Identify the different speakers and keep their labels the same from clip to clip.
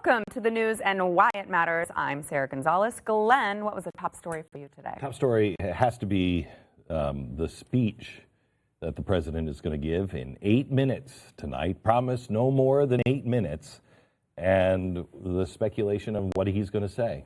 Speaker 1: Welcome to the news and why it matters. I'm Sara Gonzales. Glenn, what was the top story for you today?
Speaker 2: Top story has to be the speech that the president is going to give in 8 minutes tonight. Promise no more than 8 minutes, and the speculation of what he's going to say.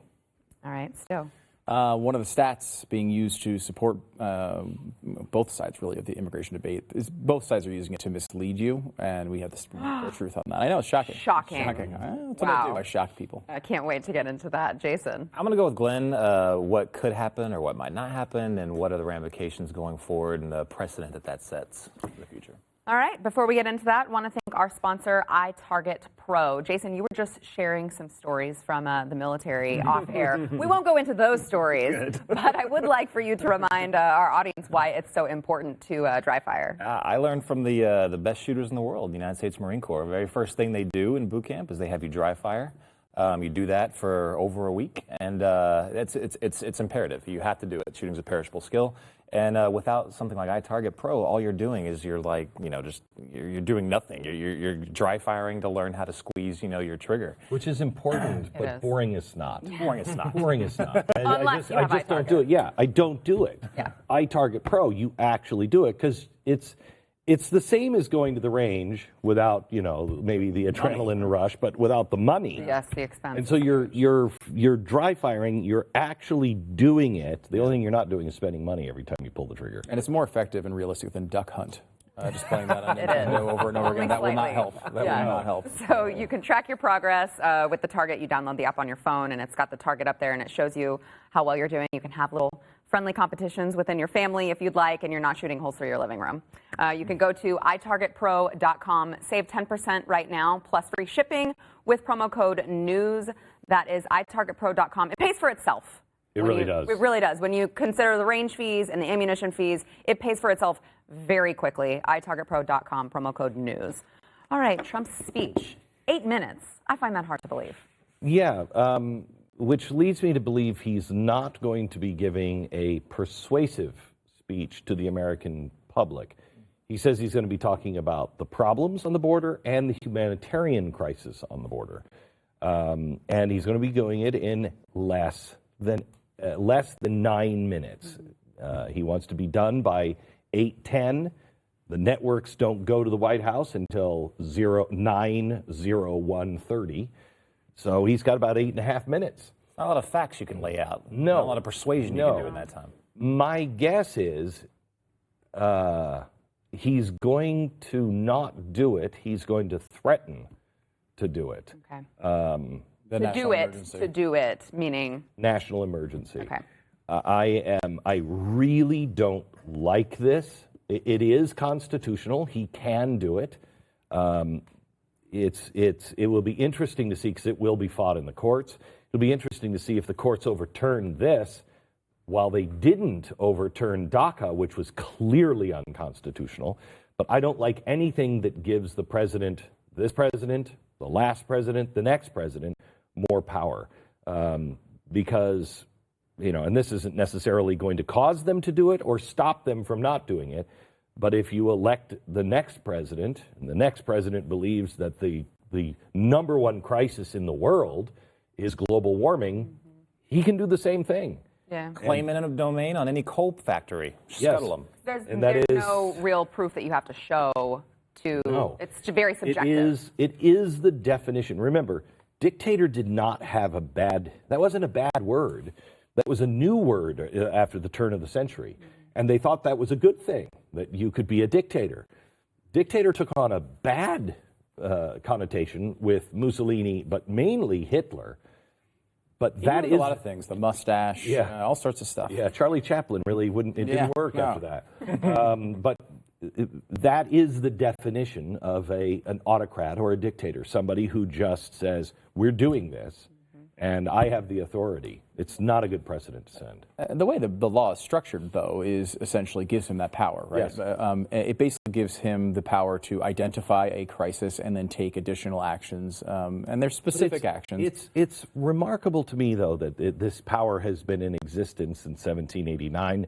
Speaker 1: All right, Stu.
Speaker 3: One of the stats being used to support both sides, really, of the immigration debate is both sides are using it to mislead you, and we have the truth on that. I know, it's shocking.
Speaker 1: Shocking.
Speaker 3: That's what I do. I shock people.
Speaker 1: I can't wait to get into that. Jason.
Speaker 4: I'm going to go with Glenn. What could happen or what might not happen, and what are the ramifications going forward and the precedent that sets in the future.
Speaker 1: All right, before we get into that, I want to thank our sponsor, iTarget Pro. Jason, you were just sharing some stories from the military off air. We won't go into those stories, but I would like for you to remind our audience why it's so important to dry fire.
Speaker 4: I learned from the best shooters in the world, the United States Marine Corps. The very first thing they do in boot camp is they have you dry fire. You do that for over a week, and it's imperative. You have to do it. Shooting's a perishable skill. And without something like iTarget Pro, all you're doing is you're doing nothing. You're dry firing to learn how to squeeze, your trigger.
Speaker 2: Which is important, but boring is not.
Speaker 4: Boring is not.
Speaker 2: Boring is not.
Speaker 1: I
Speaker 2: just don't do it. Yeah, I don't do it.
Speaker 1: Yeah.
Speaker 2: iTarget Pro, you actually do it because it's the same as going to the range without, maybe the adrenaline rush, but without the money.
Speaker 1: Yes, the expense.
Speaker 2: And so you're dry firing, you're actually doing it. The only thing you're not doing is spending money every time you pull the trigger.
Speaker 3: And it's more effective and realistic than Duck Hunt. Just playing that on Nintendo over and over again. That will not help. That will not help.
Speaker 1: So you can track your progress with the Target. You download the app on your phone, and it's got the Target up there, and it shows you how well you're doing. You can have little friendly competitions within your family if you'd like, and you're not shooting holes through your living room. You can go to itargetpro.com, save 10% right now, plus free shipping with promo code NEWS. That is itargetpro.com. It pays for itself.
Speaker 2: It really does.
Speaker 1: It really does. When you consider the range fees and the ammunition fees, it pays for itself very quickly. itargetpro.com, promo code NEWS. All right, Trump's speech, 8 minutes. I find that hard to believe.
Speaker 2: Yeah, which leads me to believe he's not going to be giving a persuasive speech to the American public. He says he's going to be talking about the problems on the border and the humanitarian crisis on the border. And he's going to be doing it in less than 9 minutes. He wants to be done by 8:10. The networks don't go to the White House until 9:01:30. So he's got about 8.5 minutes.
Speaker 4: Not a lot of facts you can lay out.
Speaker 2: No.
Speaker 4: Not a lot of persuasion you can do in that time.
Speaker 2: My guess is he's going to not do it. He's going to threaten to do it.
Speaker 1: Okay.
Speaker 3: To
Speaker 1: do it, meaning?
Speaker 2: National emergency.
Speaker 1: Okay.
Speaker 2: I really don't like this. It is constitutional. He can do it. It will be interesting to see because it will be fought in the courts. It'll be interesting to see if the courts overturn this while they didn't overturn DACA, which was clearly unconstitutional. But I don't like anything that gives the president, this president, the last president, the next president, more power. Because, and this isn't necessarily going to cause them to do it or stop them from not doing it. But if you elect the next president, and the next president believes that the number one crisis in the world is global warming, he can do the same thing.
Speaker 1: Yeah.
Speaker 4: Claim eminent domain on any coal factory. Scuttle them.
Speaker 1: There's no real proof that you have to show to.
Speaker 2: No.
Speaker 1: It's very subjective.
Speaker 2: It is the definition. Remember, dictator did not have that wasn't a bad word. That was a new word after the turn of the century. And they thought that was a good thing, that you could be a dictator. Dictator took on a bad connotation with Mussolini, but mainly Hitler. But that is
Speaker 3: a lot of things, the mustache, all sorts of stuff.
Speaker 2: Yeah, Charlie Chaplin really didn't work after that. But that is the definition of an autocrat or a dictator, somebody who just says, we're doing this, and I have the authority. It's not a good precedent to send.
Speaker 3: The way the law is structured, though, is essentially gives him that power, right?
Speaker 2: Yes.
Speaker 3: It basically gives him the power to identify a crisis and then take additional actions, and there's specific actions.
Speaker 2: It's remarkable to me, though, that this power has been in existence since 1789,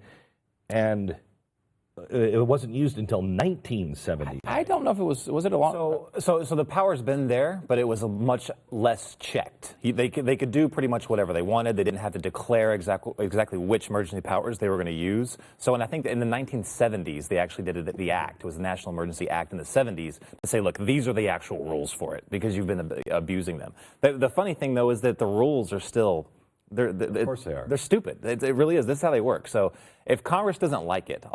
Speaker 2: and it wasn't used until 1970.
Speaker 3: I don't know if it was it a long.
Speaker 4: So the power's been there, but it was much less checked. They could do pretty much whatever they wanted. They didn't have to declare exactly which emergency powers they were going to use. So, and I think that in the 1970s, they actually did the act. It was the National Emergency Act in the 70s to say, look, these are the actual rules for it because you've been abusing them. The funny thing, though, is that the rules are still...
Speaker 2: Of course they are.
Speaker 4: They're stupid. It really is. This is how they work. So if Congress doesn't like it,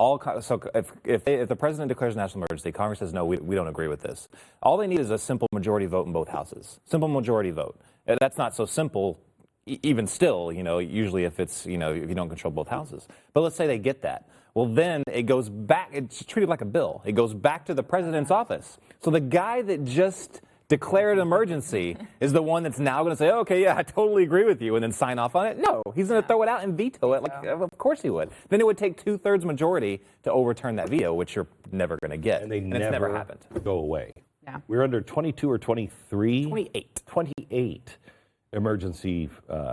Speaker 4: if the president declares a national emergency, Congress says, no, we don't agree with this. All they need is a simple majority vote in both houses. Simple majority vote. That's not so simple, even still, usually if it's, if you don't control both houses. But let's say they get that. Well, then it goes back. It's treated like a bill. It goes back to the president's office. So the guy that just declared an emergency is the one that's now going to say, okay, yeah, I totally agree with you, and then sign off on it? No, he's going to throw it out and veto it. Of course he would. Then it would take 2/3 majority to overturn that veto, which you're never going to get.
Speaker 2: And it's
Speaker 4: never happened.
Speaker 2: Go away.
Speaker 1: Yeah.
Speaker 2: We're under 22 or 23?
Speaker 4: 28.
Speaker 2: 28 emergency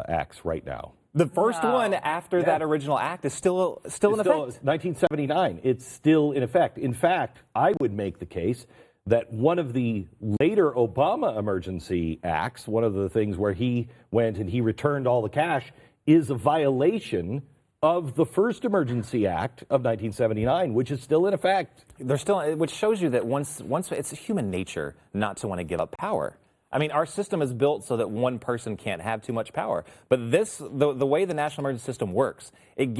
Speaker 2: acts right now.
Speaker 4: The first one after that original act is still in effect.
Speaker 2: 1979. It's still in effect. In fact, I would make the case that one of the later Obama emergency acts, one of the things where he went and he returned all the cash, is a violation of the first emergency act of 1979, which is still in effect.
Speaker 4: They're still, which shows you that once it's human nature not to want to give up power. I mean, our system is built so that one person can't have too much power. But the way the national emergency system works, it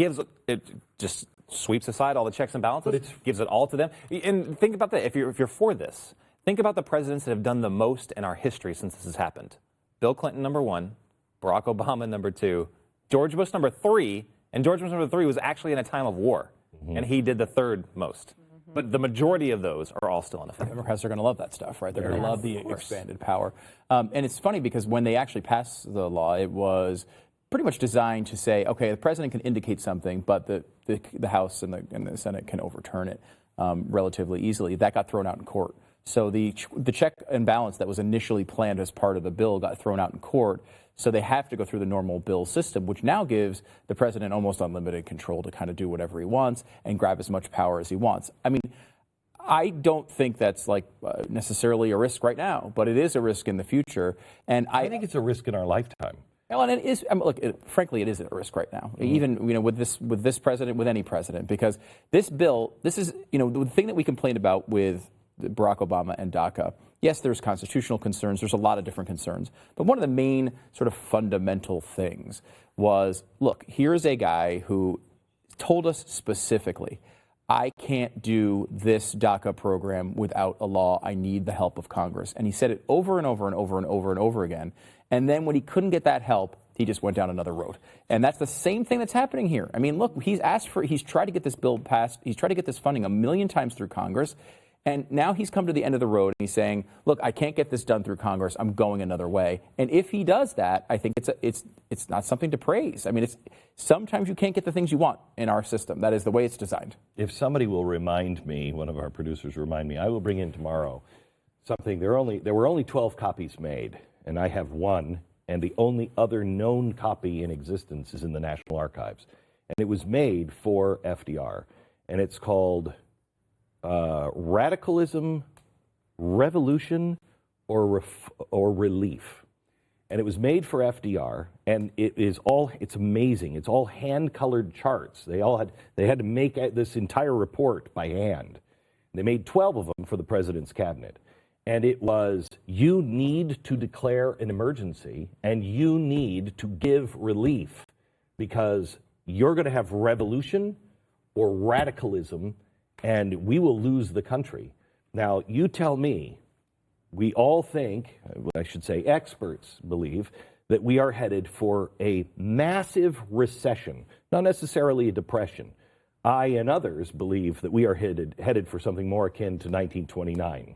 Speaker 4: just sweeps aside all the checks and balances, gives it all to them. And think about that. If you're for this, think about the presidents that have done the most in our history since this has happened. Bill Clinton, number 1, Barack Obama, number 2, George Bush, number 3, and George Bush, number 3 was actually in a time of war, and he did the third most. But the majority of those are all still in effect.
Speaker 3: Democrats are going to love that stuff, right? They're going to love the expanded power. And it's funny because when they actually passed the law, it was pretty much designed to say, okay, the president can indicate something, but the House and the Senate can overturn it relatively easily. That got thrown out in court. So the check and balance that was initially planned as part of the bill got thrown out in court. So they have to go through the normal bill system, which now gives the president almost unlimited control to kind of do whatever he wants and grab as much power as he wants. I mean, I don't think that's necessarily a risk right now, but it is a risk in the future. And
Speaker 2: I think it's a risk in our lifetime.
Speaker 3: Well, and it is. I mean, look, frankly, it is a risk right now. Even with this president, with any president, because this bill, this is the thing that we complained about with Barack Obama and DACA. Yes, there's constitutional concerns. There's a lot of different concerns, but one of the main sort of fundamental things was, look, here's a guy who told us specifically, I can't do this DACA program without a law. I need the help of Congress. And he said it over and over and over and over and over again. And then when he couldn't get that help, he just went down another road. And that's the same thing that's happening here. I mean, look, he's tried to get this bill passed. He's tried to get this funding 1 million times through Congress. And now he's come to the end of the road and he's saying, look, I can't get this done through Congress. I'm going another way. And if he does that, I think it's not something to praise. I mean, sometimes you can't get the things you want in our system. That is the way it's designed.
Speaker 2: If somebody will remind me, one of our producers remind me, I will bring in tomorrow something. There were only 12 copies made, and I have one, and the only other known copy in existence is in the National Archives. And it was made for FDR, and it's called Radicalism, Revolution, or Relief. And it was made for FDR, and it's amazing. It's all hand-colored charts. They had to make this entire report by hand. They made 12 of them for the president's cabinet. And it was, you need to declare an emergency, and you need to give relief, because you're going to have revolution or radicalism, and we will lose the country. Now, you tell me, we all think, I should say experts believe, that we are headed for a massive recession, not necessarily a depression. I and others believe that we are headed for something more akin to 1929.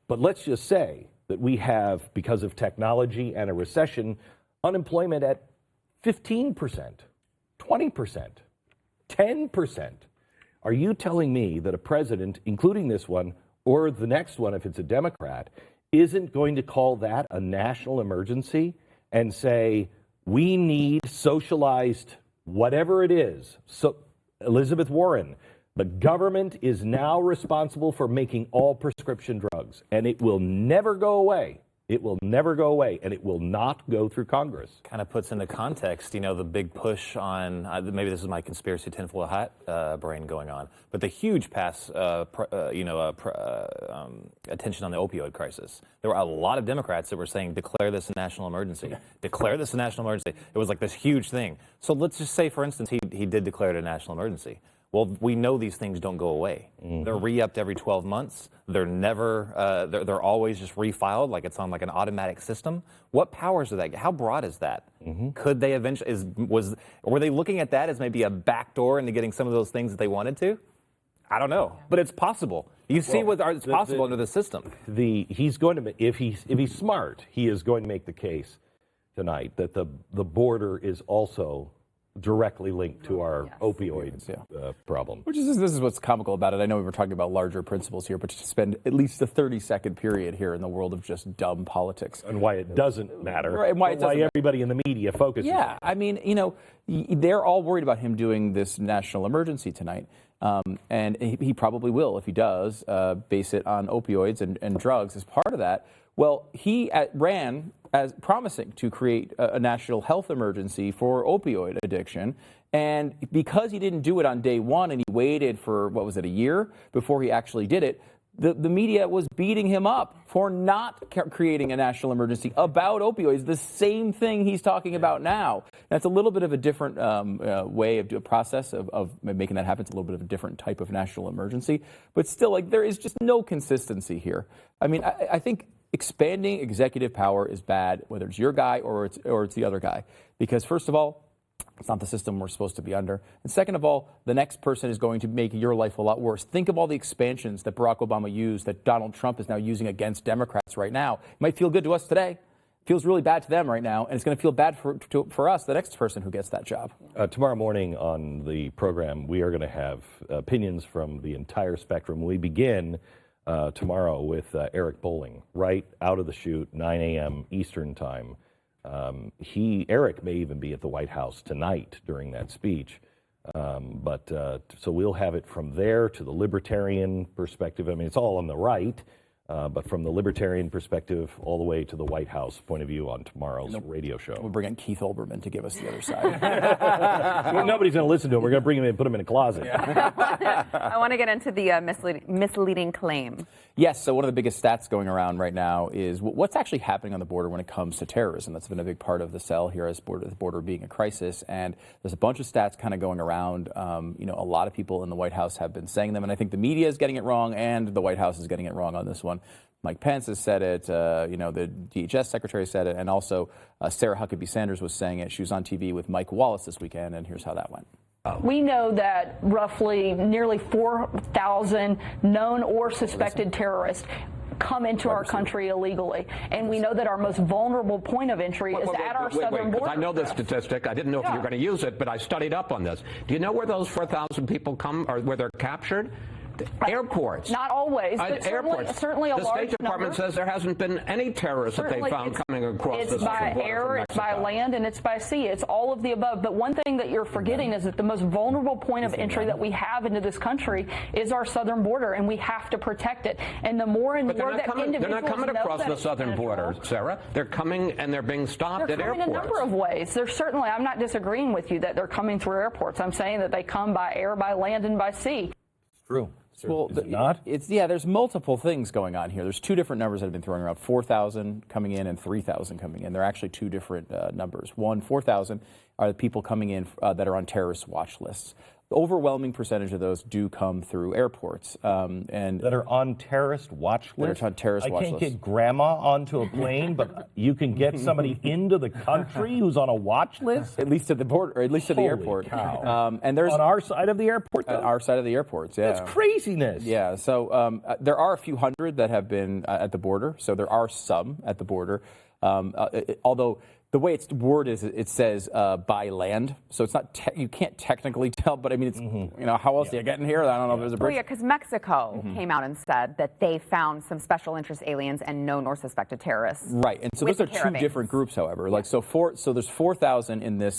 Speaker 2: But let's just say that we have, because of technology and a recession, unemployment at 15%, 20%, 10%. Are you telling me that a president, including this one, or the next one if it's a Democrat, isn't going to call that a national emergency and say, we need socialized whatever it is? So Elizabeth Warren, The government is now responsible for making all prescription drugs, and it will never go away. It will never go away, and it will not go through Congress.
Speaker 4: Kind of puts into context, the big push on, maybe this is my conspiracy tinfoil hat brain going on, but the huge attention on the opioid crisis. There were a lot of Democrats that were saying, declare this a national emergency. Declare this a national emergency. It was like this huge thing. So let's just say, for instance, he did declare it a national emergency. Well, we know these things don't go away. Mm-hmm. They're re-upped every 12 months. They're never, they're always just refiled, like it's on like an automatic system. What powers do that? How broad is that? Mm-hmm. Could they eventually, were they looking at that as maybe a backdoor into getting some of those things that they wanted to? I don't know, but it's possible. You see it's possible under the system.
Speaker 2: He's going to, if he's smart, he is going to make the case tonight that the border is also directly linked to our opioid problem.
Speaker 3: This is what's comical about it. I know we were talking about larger principles here, but to spend at least a 30-second period here in the world of just dumb politics.
Speaker 2: And why it doesn't matter.
Speaker 3: Right, and why
Speaker 2: everybody in the media focuses on it.
Speaker 3: I mean, they're all worried about him doing this national emergency tonight. And he probably will, if he does, base it on opioids and drugs as part of that. Well, he ran as promising to create a national health emergency for opioid addiction. And because he didn't do it on day one and he waited for, a year before he actually did it, the media was beating him up for not creating a national emergency about opioids, the same thing he's talking about now. That's a little bit of a different way of doing a process of making that happen. It's a little bit of a different type of national emergency. But still, there is just no consistency here. I mean, I think expanding executive power is bad, whether it's your guy or it's the other guy. Because first of all, it's not the system we're supposed to be under. And second of all, the next person is going to make your life a lot worse. Think of all the expansions that Barack Obama used that Donald Trump is now using against Democrats right now. It might feel good to us today. It feels really bad to them right now. And it's going to feel bad for us, the next person who gets that job.
Speaker 2: Tomorrow morning on the program, we are going to have opinions from the entire spectrum. We begin tomorrow with Eric Bolling, right out of the chute, 9 a.m. Eastern time. Eric may even be at the White House tonight during that speech. So we'll have it from there to the libertarian perspective. I mean, it's all on the right, but from the libertarian perspective all the way to the White House point of view on tomorrow's radio show.
Speaker 3: We'll bring in Keith Olbermann to give us the other side.
Speaker 2: Well, nobody's going to listen to him. We're going to bring him in and put him in a closet.
Speaker 1: Yeah. I want to get into the misleading claim.
Speaker 3: Yes, so one of the biggest stats going around right now is what's actually happening on the border when it comes to terrorism. That's been a big part of the sell here, as the border being a crisis. And there's a bunch of stats kind of going around. A lot of people in the White House have been saying them, and I think the media is getting it wrong, and the White House is getting it wrong on this one. Mike Pence has said it, the DHS secretary said it, and also Sarah Huckabee Sanders was saying it. She was on TV with Mike Wallace this weekend, and here's how that went.
Speaker 5: We know that nearly 4,000 known or suspected terrorists come into our country illegally. And we know that our most vulnerable point of entry is at our southern border.
Speaker 6: I know this statistic. I didn't know if you were going to use it, but I studied up on this. Do you know where those 4,000 people come, or where they're captured? Airports.
Speaker 5: Not always, but certainly a large number.
Speaker 6: The State Department says there hasn't been any terrorists that they found coming across this border.
Speaker 5: It's by air, it's by land, and it's by sea. It's all of the above. But one thing that you're forgetting is that the most vulnerable point of entry that we have into this country is our southern border, and we have to protect it. And the more and more that individuals
Speaker 6: they're not coming across the southern border, Sarah. They're coming and they're being stopped at airports.
Speaker 5: They're coming a number of ways. They're certainly, I'm not disagreeing with you that they're coming through airports. I'm saying that they come by air, by land, and by sea.
Speaker 2: It's true.
Speaker 3: Well,
Speaker 2: is it not?
Speaker 3: There's multiple things going on here. There's two different numbers that have been thrown around, 4,000 coming in and 3,000 coming in. They're actually two different numbers. 4,000 are the people coming in that are on terrorist watch lists. The overwhelming percentage of those do come through airports.
Speaker 2: And that are on terrorist watch lists?
Speaker 3: They're on terrorist watch
Speaker 2: lists. I can't
Speaker 3: get
Speaker 2: grandma onto a plane, but you can get somebody into the country who's on a watch list?
Speaker 3: At least to the border, or at least to the airport.
Speaker 2: Cow.
Speaker 3: And there's
Speaker 2: on our side of the airport, though?
Speaker 3: On our side of the airports, yeah.
Speaker 2: That's craziness.
Speaker 3: Yeah, so there are a few hundred that have been at the border, so there are some at the border. Although The way it's worded is it says by land, so it's not you can't technically tell, but I mean it's how else do you get in here? I don't know if there's a bridge.
Speaker 1: Well, yeah, because Mexico came out and said that they found some special interest aliens and known or suspected terrorists.
Speaker 3: Right, and so those are two different groups, however. Like so there's 4,000 in the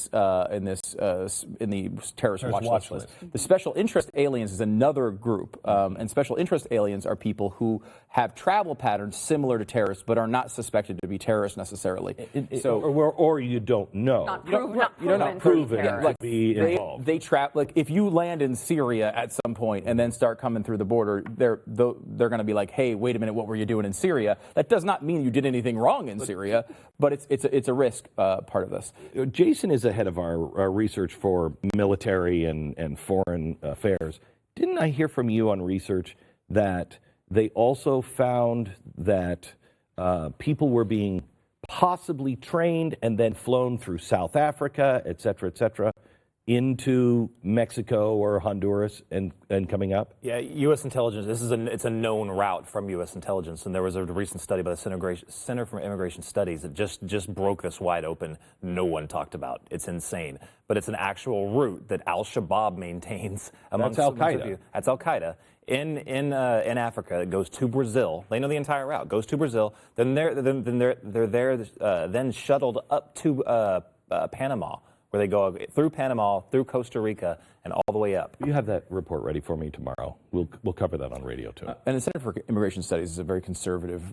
Speaker 3: terrorist watch list. The special interest aliens is another group, and special interest aliens are people who have travel patterns similar to terrorists, but are not suspected to be terrorists necessarily.
Speaker 2: Or you don't know.
Speaker 1: Not
Speaker 2: proven to be involved.
Speaker 3: They trap like if you land in Syria at some point and then start coming through the border, they're going to be like, hey, wait a minute, what were you doing in Syria? That does not mean you did anything wrong in Syria, but it's a risk part of this.
Speaker 2: Jason is ahead of our research for military and foreign affairs. Didn't I hear from you on research that they also found that people were being possibly trained and then flown through South Africa, et cetera, into Mexico or Honduras and coming up?
Speaker 4: Yeah, U.S. intelligence, it's a known route from U.S. intelligence, and there was a recent study by the Center for Immigration Studies that just broke this wide open. No one talked about. It's insane. But it's an actual route that al-Shabaab maintains amongst
Speaker 2: Al-Qaeda.
Speaker 4: That's Al-Qaeda. In Africa, it goes to Brazil. They know the entire route. Goes to Brazil. Then they're shuttled up to Panama, where they go through Panama, through Costa Rica, and all the way up.
Speaker 2: You have that report ready for me tomorrow. We'll cover that on radio too.
Speaker 3: And the Center for Immigration Studies is a very conservative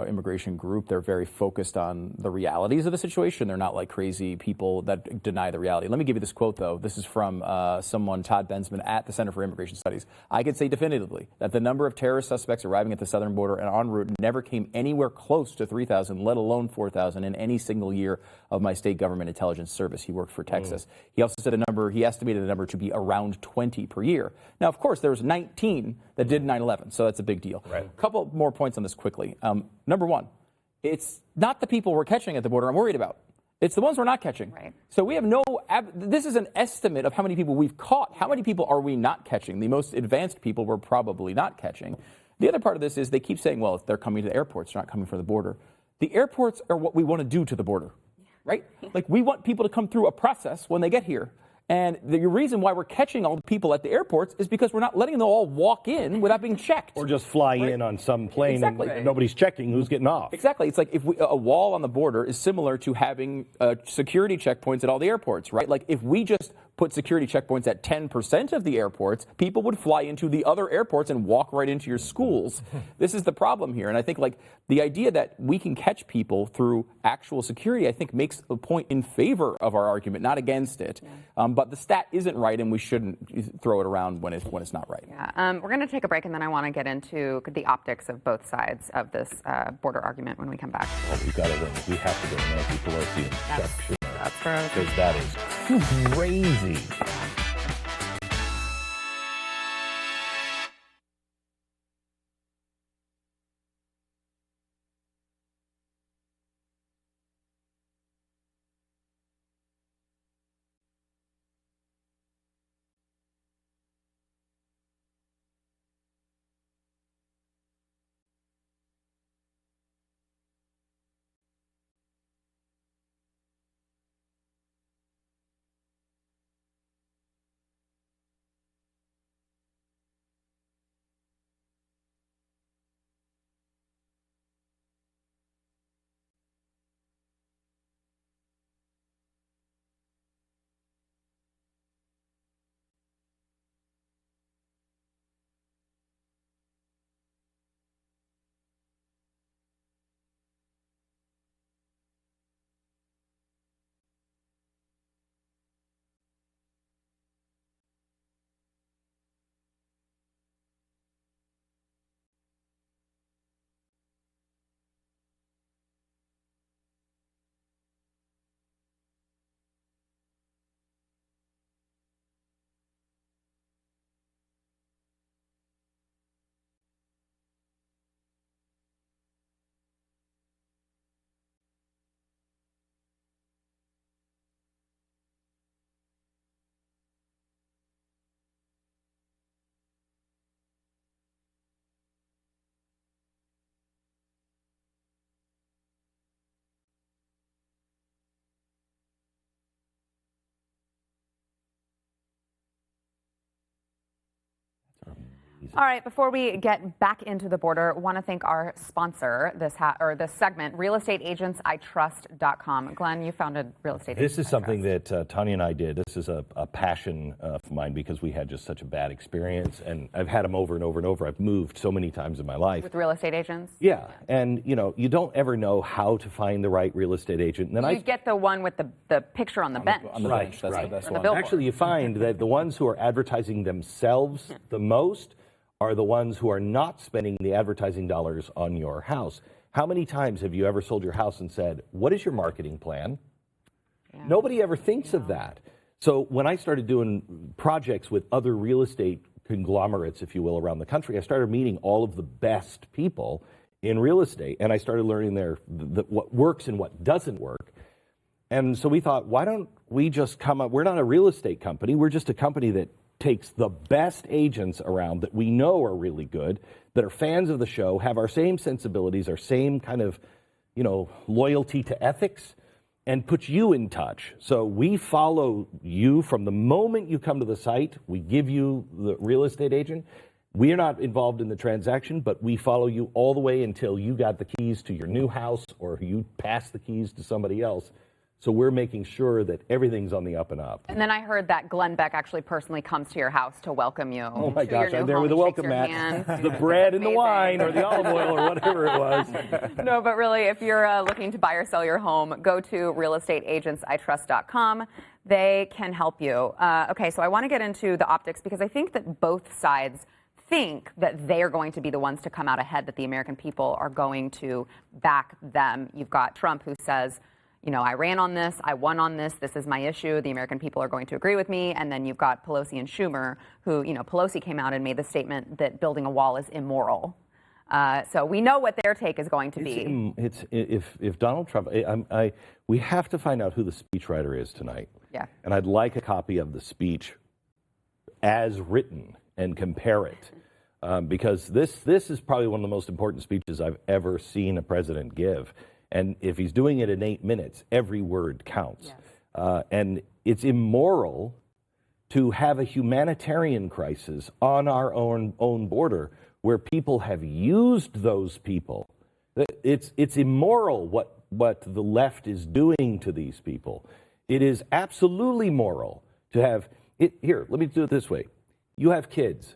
Speaker 3: immigration group. They're very focused on the realities of the situation. They're not like crazy people that deny the reality. Let me give you this quote, though. This is from someone, Todd Bensman, at the Center for Immigration Studies. I can say definitively that the number of terrorist suspects arriving at the southern border and en route never came anywhere close to 3,000, let alone 4,000 in any single year of my state government intelligence service. He worked for Texas. He also said he estimated the number to be around 20 per year. Now, of course, there was 19 that did 9/11, so that's a big deal.
Speaker 2: Right.
Speaker 3: A couple more points on this quickly. Number one, it's not the people we're catching at the border I'm worried about. It's the ones we're not catching.
Speaker 1: Right.
Speaker 3: So we have this is an estimate of how many people we've caught. How many people are we not catching? The most advanced people we're probably not catching. The other part of this is they keep saying, well, if they're coming to the airports, they're not coming from the border. The airports are what we want to do to the border, right? Like we want people to come through a process when they get here. And the reason why we're catching all the people at the airports is because we're not letting them all walk in without being checked.
Speaker 2: Or just fly in on some plane and nobody's checking who's getting off.
Speaker 3: Exactly. It's like a wall on the border is similar to having security checkpoints at all the airports, right? Like if we just put security checkpoints at 10% of the airports, people would fly into the other airports and walk right into your schools. This is the problem here. And I think like the idea that we can catch people through actual security, I think makes a point in favor of our argument, not against it. But the stat isn't right, and we shouldn't throw it around when it's not right.
Speaker 1: Yeah. We're going to take a break, and then I want to get into the optics of both sides of this border argument when we come back.
Speaker 2: Well, we have to go to Nancy Pelosi and Chuck Schumer.
Speaker 1: That's right.
Speaker 2: Because that is crazy.
Speaker 1: All right, before we get back into the border, I want to thank our sponsor this segment, realestateagentsitrust.com. Glenn, you founded Real Estate Agents.
Speaker 2: This is something that Tanya and I did. This is a passion of mine because we had just such a bad experience, and I've had them over and over and over. I've moved so many times in my life.
Speaker 1: With real estate agents?
Speaker 2: Yeah, and you don't ever know how to find the right real estate agent. And then
Speaker 1: you get the one with the picture on the bench.
Speaker 3: On the bench, that's the best one.
Speaker 2: Actually, you find that the ones who are advertising themselves the most are the ones who are not spending the advertising dollars on your house. How many times have you ever sold your house and said, what is your marketing plan? Yeah. Nobody ever thinks of that. So when I started doing projects with other real estate conglomerates, if you will, around the country, I started meeting all of the best people in real estate, and I started learning what works and what doesn't work. And so we thought, why don't we just come up? We're not a real estate company. We're just a company that takes the best agents around that we know are really good, that are fans of the show, have our same sensibilities, our same kind of, loyalty to ethics, and puts you in touch. So we follow you from the moment you come to the site. We give you the real estate agent. We are not involved in the transaction, but we follow you all the way until you got the keys to your new house or you pass the keys to somebody else. So we're making sure that everything's on the up and up.
Speaker 1: And then I heard that Glenn Beck actually personally comes to your house to welcome you.
Speaker 2: Oh my gosh, I'm there with a welcome mat. The bread and the wine or the olive oil or whatever it was.
Speaker 1: No, but really, if you're looking to buy or sell your home, go to realestateagentsitrust.com. They can help you. Okay, so I want to get into the optics because I think that both sides think that they are going to be the ones to come out ahead, that the American people are going to back them. You've got Trump who says, I ran on this, I won on this, this is my issue, the American people are going to agree with me. And then you've got Pelosi and Schumer, who, Pelosi came out and made the statement that building a wall is immoral. So we know what their take is going to be.
Speaker 2: If Donald Trump, we have to find out who the speechwriter is tonight.
Speaker 1: Yeah.
Speaker 2: And I'd like a copy of the speech as written and compare it. Because this is probably one of the most important speeches I've ever seen a president give. And if he's doing it in 8 minutes, every word counts. Yes. And it's immoral to have a humanitarian crisis on our own border where people have used those people. It's immoral what the left is doing to these people. It is absolutely moral to have it. Here, let me do it this way. You have kids.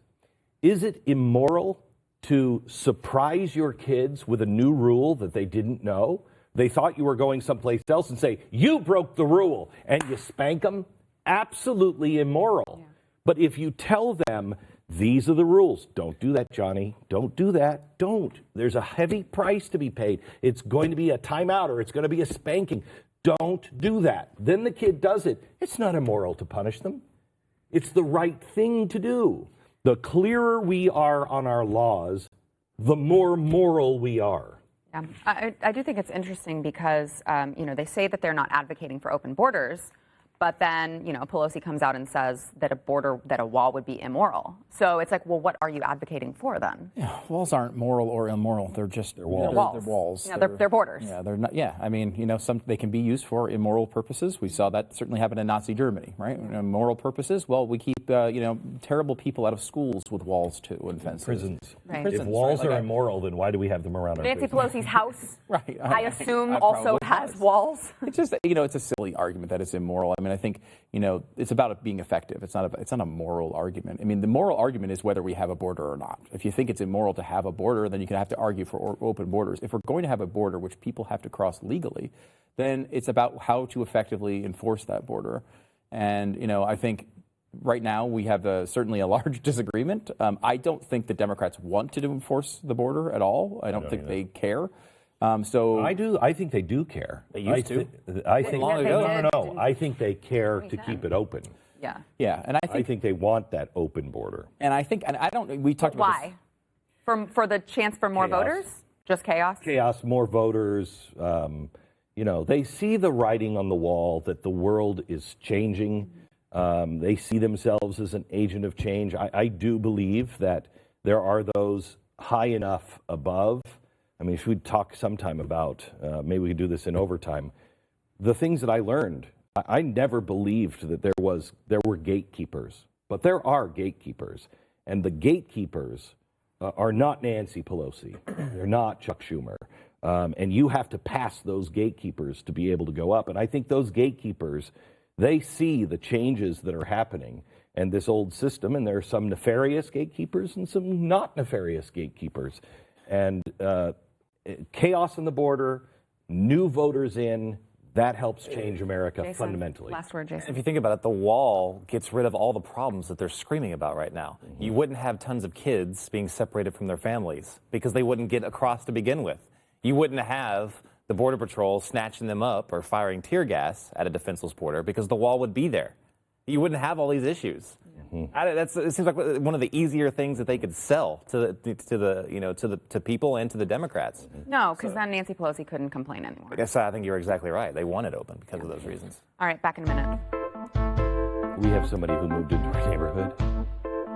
Speaker 2: Is it immoral to surprise your kids with a new rule that they didn't know? They thought you were going someplace else and say, you broke the rule, and you spank them? Absolutely immoral. Yeah. But if you tell them, these are the rules, don't do that, Johnny, don't do that, don't. There's a heavy price to be paid. It's going to be a timeout or it's going to be a spanking. Don't do that. Then the kid does it. It's not immoral to punish them. It's the right thing to do. The clearer we are on our laws, the more moral we are.
Speaker 1: Yeah. I do think it's interesting because, they say that they're not advocating for open borders, but then, Pelosi comes out and says that a wall would be immoral. So it's like, well, what are you advocating for then?
Speaker 3: Yeah, walls aren't moral or immoral. They're just walls.
Speaker 1: They're
Speaker 3: walls.
Speaker 1: Yeah, they're borders.
Speaker 3: Yeah, they're not. Yeah, I mean, they can be used for immoral purposes. We saw that certainly happen in Nazi Germany, right? Immoral purposes. Well, we keep terrible people out of schools with walls too and fences.
Speaker 2: Prisons.
Speaker 1: Right.
Speaker 2: If walls are immoral, then why do we have them around our
Speaker 1: Nancy
Speaker 2: prisons?
Speaker 1: Pelosi's house,
Speaker 3: right?
Speaker 1: I assume also has walls.
Speaker 3: It's just it's a silly argument that it's immoral. I mean, I think it's about it being effective. It's not a moral argument. I mean, the moral argument is whether we have a border or not. If you think it's immoral to have a border, then you can have to argue for open borders. If we're going to have a border which people have to cross legally, then it's about how to effectively enforce that border. And I think right now we have certainly a large disagreement. I don't think the Democrats want to enforce the border at all. I don't think they care.
Speaker 2: I do. I think they do care.
Speaker 3: They used to.
Speaker 2: I think
Speaker 1: long ago.
Speaker 2: No. I think they care to keep it open.
Speaker 1: Yeah.
Speaker 3: Yeah, and
Speaker 2: I think they want that open border.
Speaker 3: And I think, and I don't. We talked about
Speaker 1: why? For the chance for more voters? Just chaos?
Speaker 2: Chaos, more voters. They see the writing on the wall that the world is changing. They see themselves as an agent of change. I do believe that there are those high enough above. I mean, if we talk sometime about, maybe we could do this in overtime, the things that I learned, I never believed that there were gatekeepers, but there are gatekeepers. And the gatekeepers are not Nancy Pelosi. They're not Chuck Schumer. And you have to pass those gatekeepers to be able to go up. And I think those gatekeepers, they see the changes that are happening and this old system, and there are some nefarious gatekeepers and some not nefarious gatekeepers. And chaos on the border, new voters in, that helps change America
Speaker 1: Jason,
Speaker 2: fundamentally.
Speaker 1: Last word, Jason.
Speaker 4: If you think about it, the wall gets rid of all the problems that they're screaming about right now. You wouldn't have tons of kids being separated from their families because they wouldn't get across to begin with. You wouldn't have the Border Patrol snatching them up or firing tear gas at a defenseless border because the wall would be there. You wouldn't have all these issues. It seems like one of the easier things that they could sell to people and to the Democrats.
Speaker 1: No, because then Nancy Pelosi couldn't complain anymore.
Speaker 4: I think you're exactly right. They want it open because of those reasons.
Speaker 1: All right, back in a minute.
Speaker 2: We have somebody who moved into our neighborhood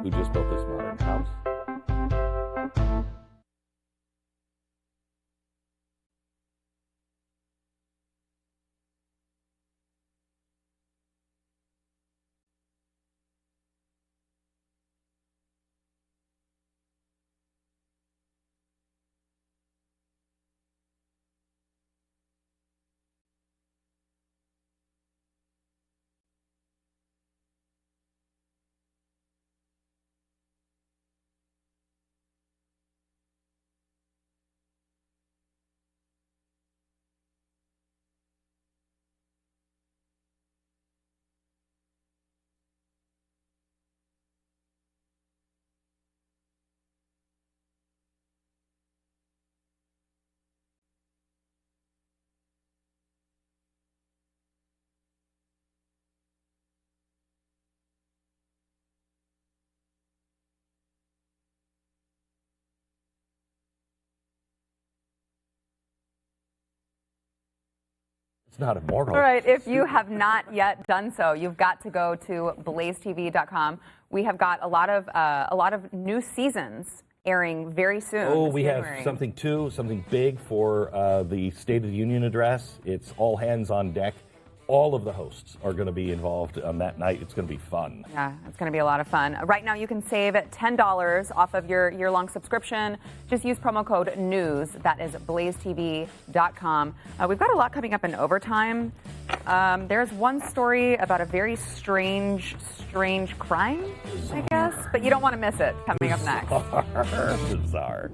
Speaker 2: who just built this modern house. It's not immoral.
Speaker 1: All right, if you have not yet done so, you've got to go to blazetv.com. We have got a lot of new seasons airing very soon.
Speaker 2: Oh, we have something big for the State of the Union address. It's all hands on deck. All of the hosts are going to be involved on that night. It's going to be fun.
Speaker 1: Yeah, it's going to be a lot of fun. Right now, you can save $10 off of your year-long subscription. Just use promo code NEWS. That is blazetv.com. We've got a lot coming up in overtime. There's one story about a very strange crime, I guess, but you don't want to miss it coming up next.
Speaker 2: Bizarre.